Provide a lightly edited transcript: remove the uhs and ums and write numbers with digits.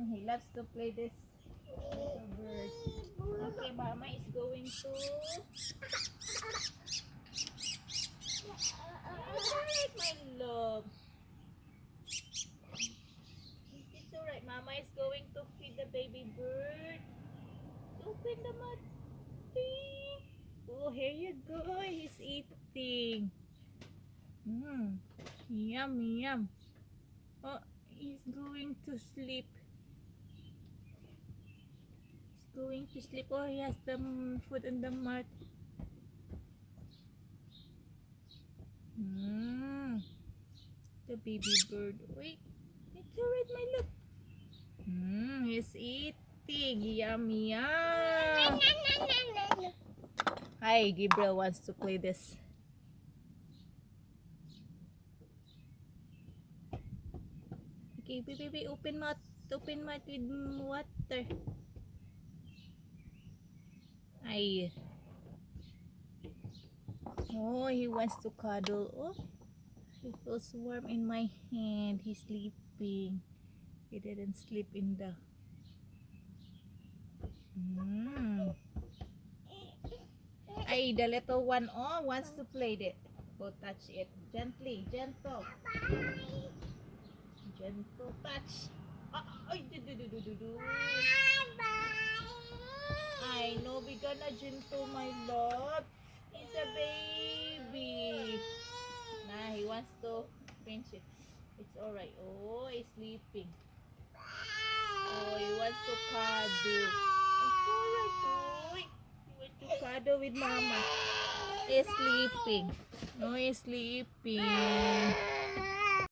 He loves to play this little bird. Okay, Mama is going to. It's alright, my love. It's alright. Mama is going to feed the baby bird. Open the mouth. Oh, here you go. He's eating. Yum, yum. Oh, he's going to sleep. He's going to sleep. Oh, he has the food in the mouth. The baby bird. Wait, it's alright, my love. He's eating. Yum, yum. Hi, Gabriel wants to play this. Okay, baby, open mouth with water. Ay. Oh, he wants to cuddle. Oh, he feels warm in my hand. He's sleeping. He didn't sleep in the. Ay, the little one wants to play it. Go touch it gently, gentle. Gentle touch. Ay, do. I know we gonna gentle, my love. It's a baby. Nah, he wants to pinch it. It's alright. Oh, he's sleeping. Oh, he wants to cuddle. It's alright, boy. He wants to cuddle with mama. He's sleeping. No, he's sleeping.